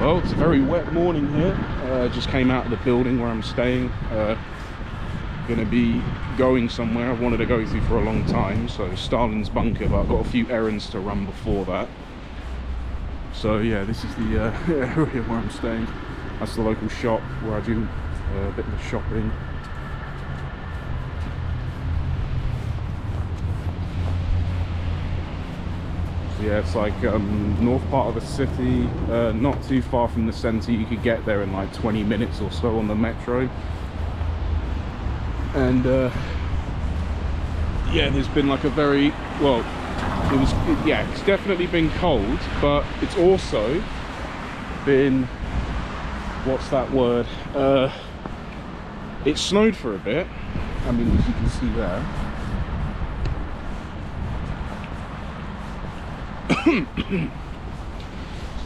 Well, it's a very wet morning here. Just came out of the building where I'm staying. Gonna be going somewhere I've wanted to go to for a long time, so Stalin's bunker, but I've got a few errands to run before that. So yeah, this is the area where I'm staying. That's the local shop where I do a bit of the shopping. Yeah, it's like north part of the city, not too far from the centre. You could get there in like 20 minutes or so on the metro. And yeah, there's been like a very, well, yeah, it's definitely been cold, but it's also been, what's that word? It snowed for a bit. I mean, as you can see there.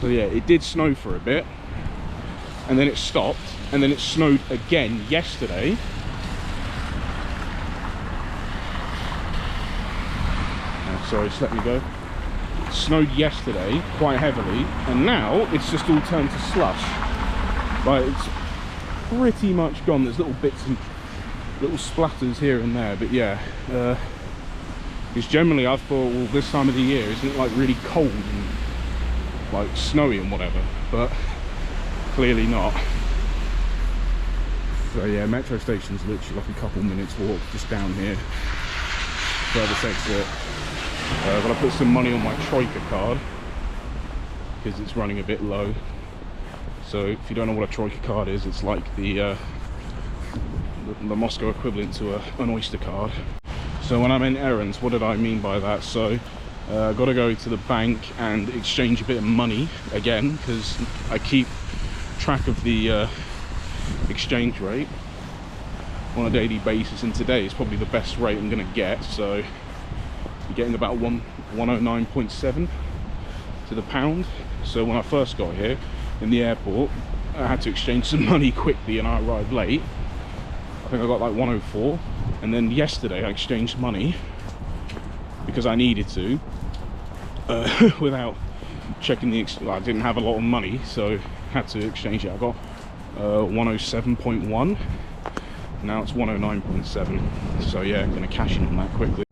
So yeah, it did snow for a bit, and then it stopped, and then it snowed again yesterday. Oh, sorry, just let me go. It snowed yesterday quite heavily, and now it's just all turned to slush. Like, it's pretty much gone. There's little bits and little splatters here and there, but yeah, because generally I thought, well, this time of the year isn't it like really cold and like snowy and whatever, but clearly not. So yeah, metro station's literally like a couple minutes walk just down here, furthest exit. But I put some money on my Troika card because it's running a bit low. So if you don't know what a Troika card is, it's like the Moscow equivalent to an Oyster card. So when I'm in errands, what did I mean by that? So I've got to go to the bank and exchange a bit of money again, because I keep track of the exchange rate on a daily basis, and today is probably the best rate I'm going to get. So you're getting about 109.7 to the pound. So when I first got here in the airport, I had to exchange some money quickly and I arrived late. I think I got like 104, and then yesterday I exchanged money because I needed to, without checking the, well, I didn't have a lot of money, so had to exchange it. I got 107.1, now it's 109.7, so yeah, I'm gonna cash in on that quickly.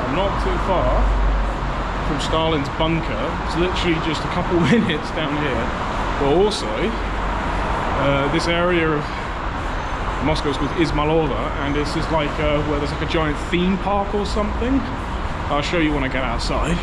Not too far from Stalin's bunker. It's literally just a couple minutes down here. But also, this area of Moscow is called Izmailova, and it's just like where there's like a giant theme park or something. I'll show you when I get outside.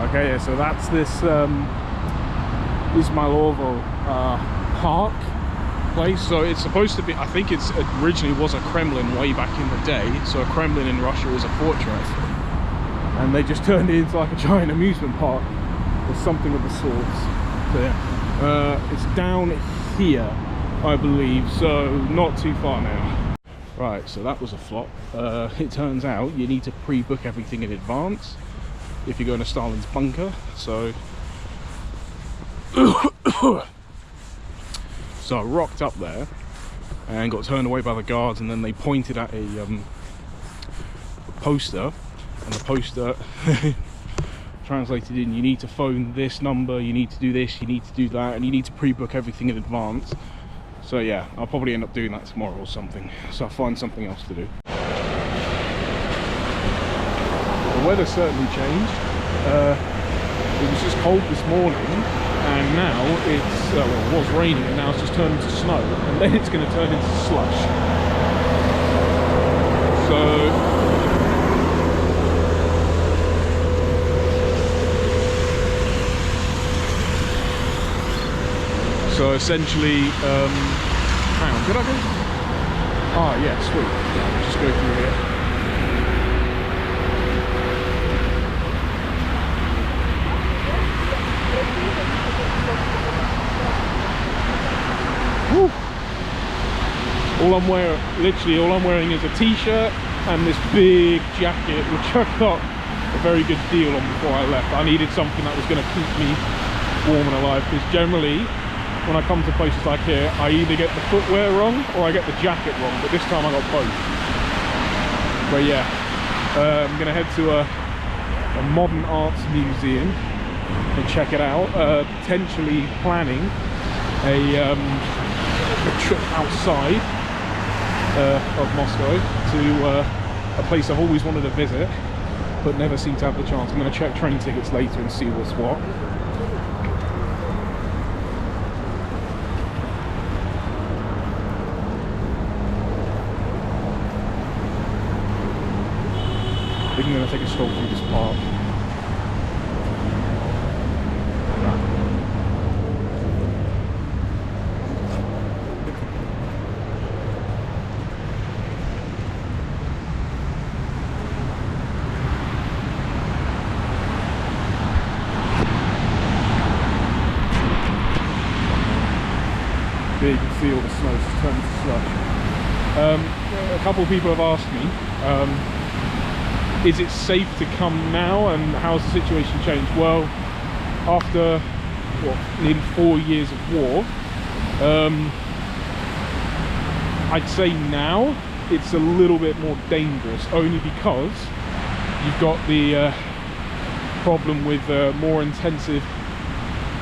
Okay, yeah, so that's this Izmailova park place. So it's supposed to be, I think it's originally was a Kremlin way back in the day. So a Kremlin in Russia is a fortress, and they just turned it into like a giant amusement park or something of the sorts. So yeah, it's down here, I believe, so not too far now. Right, so that was a flop. It turns out you need to pre-book everything in advance if you're going to Stalin's bunker. So so I rocked up there and got turned away by the guards, and then they pointed at a poster, and the poster translated in, you need to phone this number, you need to do this, you need to do that, and you need to pre-book everything in advance. So yeah, I'll probably end up doing that tomorrow or something. So I'll find something else to do. The weather certainly changed. It was just cold this morning, and now it's, well, it was raining, and now it's just turned into snow, and then it's going to turn into slush. So essentially, hang on, did I go? Ah, yeah, sweet. Yeah, just go through here. Woo. Literally all I'm wearing is a t-shirt and this big jacket, which I got a very good deal on before I left. I needed something that was going to keep me warm and alive, because generally, when I come to places like here, I either get the footwear wrong or I get the jacket wrong, but this time I got both. But yeah, I'm going to head to a modern arts museum and check it out, potentially planning a trip outside of Moscow to a place I've always wanted to visit but never seem to have the chance. I'm going to check train tickets later and see what's what. I think I'm going to take a stroll through this park. There you can see all the snow turning to slush. A couple of people have asked me, is it safe to come now, and how's the situation changed? Well, after nearly 4 years of war, I'd say now it's a little bit more dangerous, only because you've got the problem with more intensive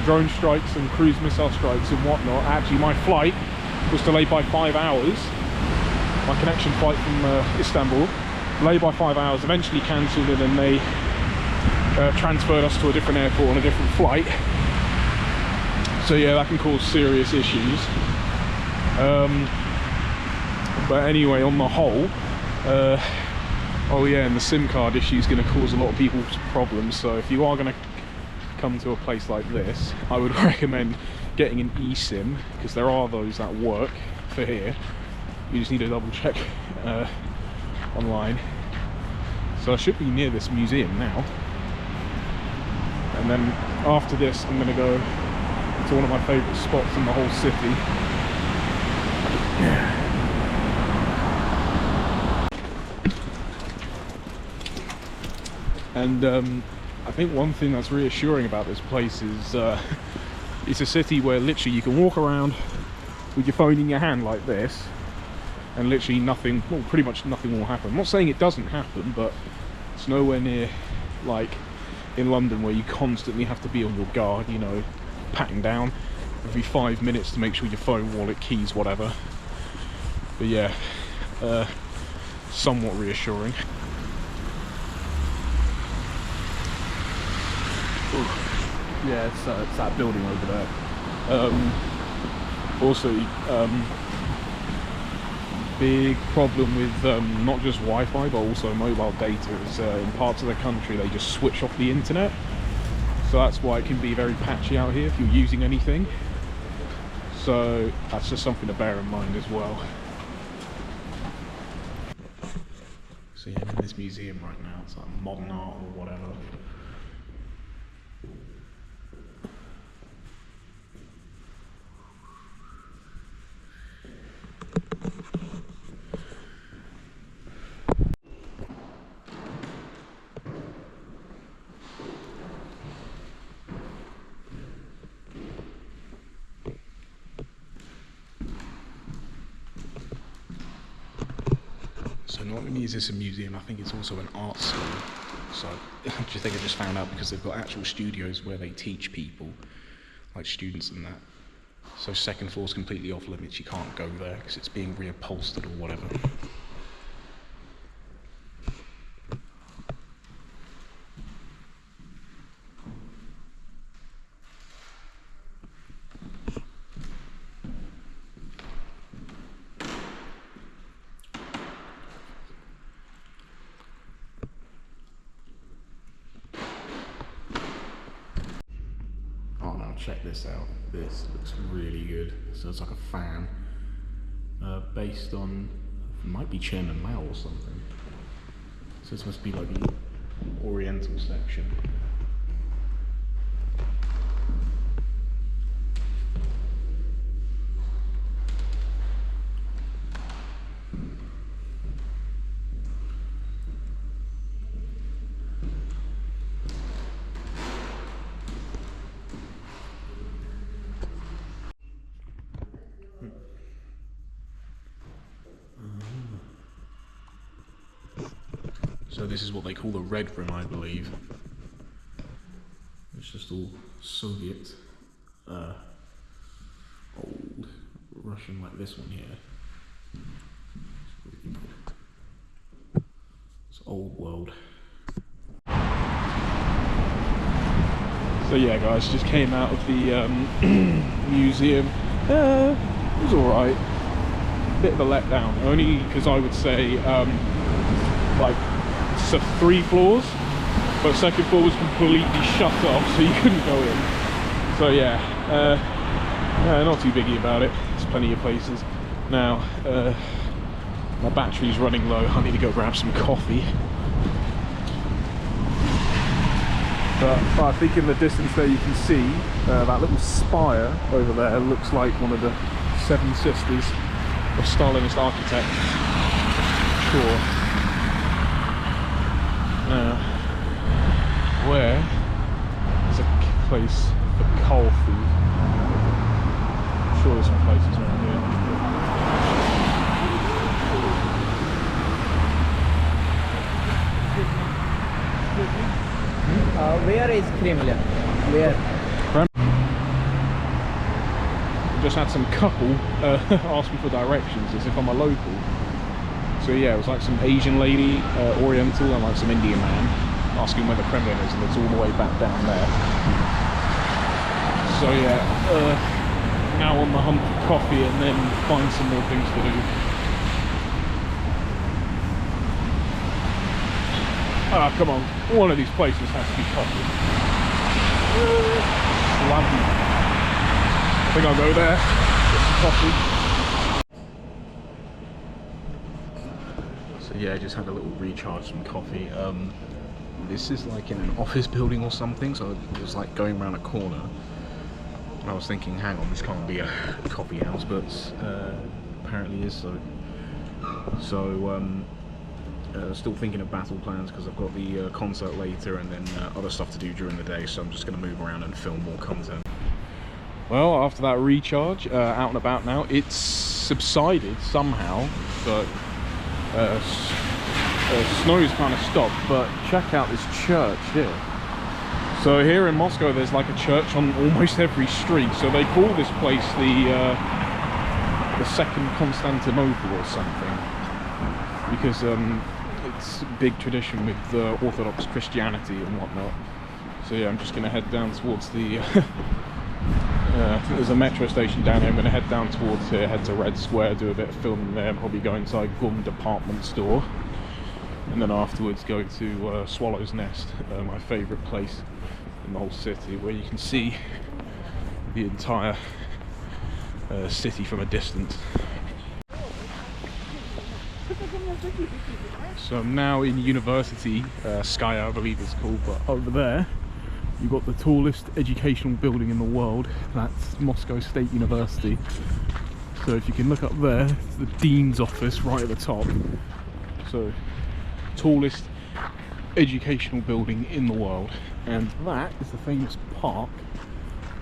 drone strikes and cruise missile strikes and whatnot. Actually, my flight was delayed by 5 hours. My connection flight from Istanbul, delayed by 5 hours, eventually cancelled, and then they transferred us to a different airport on a different flight. So yeah, that can cause serious issues. But anyway, on the whole, oh yeah, and the SIM card issue is going to cause a lot of people's problems. So if you are going to come to a place like this, I would recommend getting an eSIM, because there are those that work for here. You just need to double check online. So I should be near this museum now, and then after this I'm going to go to one of my favourite spots in the whole city. And I think one thing that's reassuring about this place is it's a city where literally you can walk around with your phone in your hand like this, and literally nothing, well, pretty much nothing will happen. I'm not saying it doesn't happen, but it's nowhere near like in London, where you constantly have to be on your guard, you know, patting down every 5 minutes to make sure your phone, wallet, keys, whatever. But yeah, somewhat reassuring. Ooh. Yeah, it's that building over there. Also, big problem with not just Wi-Fi but also mobile data is in parts of the country they just switch off the internet. So that's why it can be very patchy out here if you're using anything. So that's just something to bear in mind as well. So yeah, I'm in this museum right now. It's like modern art or whatever. So not only is this a museum, I think it's also an art school. So I think I just found out because they've got actual studios where they teach people, like students and that. So second floor's completely off limits, you can't go there because it's being reupholstered or whatever. Oh no, check this out. This looks really good. So it's like a fan based on, it might be Chairman Mao or something. So this must be like the Oriental section. So this is what they call the Red Room, I believe. It's just all Soviet, old Russian, like this one here. It's old world. So yeah, guys, just came out of the museum. It was alright. Bit of a letdown, only because I would say, like, so 3 floors, but second floor was completely shut off, so you couldn't go in. So yeah, not too biggy about it. There's plenty of places. Now, my battery's running low. I need to go grab some coffee. But I think in the distance there you can see that little spire over there looks like one of the 7 sisters of Stalinist architects. Sure. Now, where is a place for coal food? I'm sure there's some places around here. Where is Kremlin? Where? Just had some couple ask me for directions as if I'm a local. So yeah, it was like some Asian lady, Oriental, and like some Indian man asking where the Kremlin is, and it's all the way back down there. So yeah, now on the hunt for coffee and then find some more things to do. Ah, come on, one of these places has to be coffee. Lovely. I think I'll go there, get some coffee. Yeah, I just had a little recharge, some coffee. This is like in an office building or something, so it was like going around a corner. And I was thinking, hang on, this can't be a coffee house, but apparently is. So still thinking of battle plans because I've got the concert later and then other stuff to do during the day, so I'm just going to move around and film more content. Well, after that recharge, out and about now, it's subsided somehow, but snow's kind of stopped, but check out this church here. So here in Moscow there's like a church on almost every street, so they call this place the second Constantinople or something, because it's a big tradition with Orthodox Christianity and whatnot. So yeah, I'm just going to head down towards the I think there's a metro station down here. I'm going to head down towards here, head to Red Square, do a bit of filming there, probably go inside GUM department store, and then afterwards go to Swallow's Nest, my favourite place in the whole city, where you can see the entire city from a distance. So I'm now in University Sky, I believe it's called, but over there you've got the tallest educational building in the world. That's Moscow State University. So if you can look up there, it's the Dean's office right at the top. So, tallest educational building in the world. And that is the famous park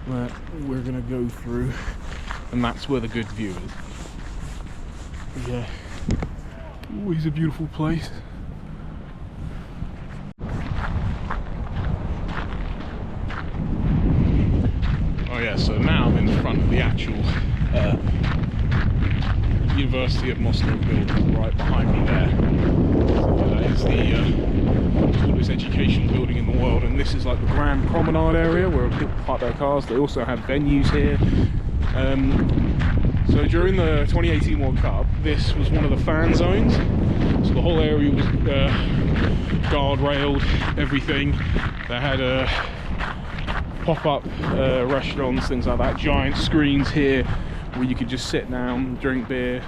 that we're going to go through. And that's where the good view is. Yeah, always a beautiful place. Oh yeah, so now I'm in front front of the actual University of Moscow building right behind me there. So that is the tallest education building in the world, and this is like the grand promenade area where people park their cars. They also have venues here. So during the 2018 World Cup, this was one of the fan zones. So the whole area was guard-railed, everything. They had pop-up restaurants, things like that, giant screens here where you could just sit down, drink beer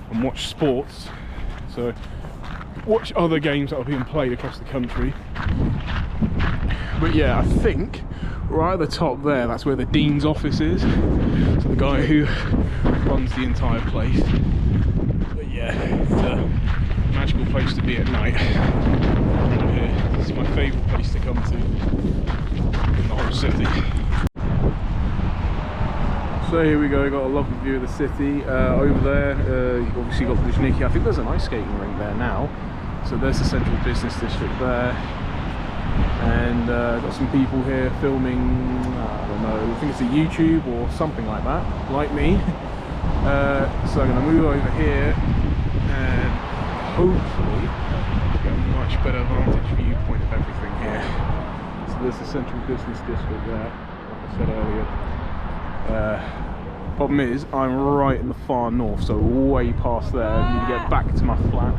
and watch sports. So watch other games that are being played across the country. But yeah, I think right at the top there, that's where the Dean's office is. So the guy who runs the entire place. But yeah, it's a magical place to be at night. Right here. This is my favourite place to come to in the whole city. So here we go, got a lovely view of the city. Over there, you've obviously got Luzhniki. I think there's an ice skating rink there now. So there's the central business district there. And got some people here filming, I don't know, I think it's a YouTube or something like that, like me. So I'm going to move over here and hopefully get a much better vantage viewpoint of everything here. So there's the central business district there, like I said earlier. Problem is, I'm right in the far north, so way past there. I need to get back to my flat.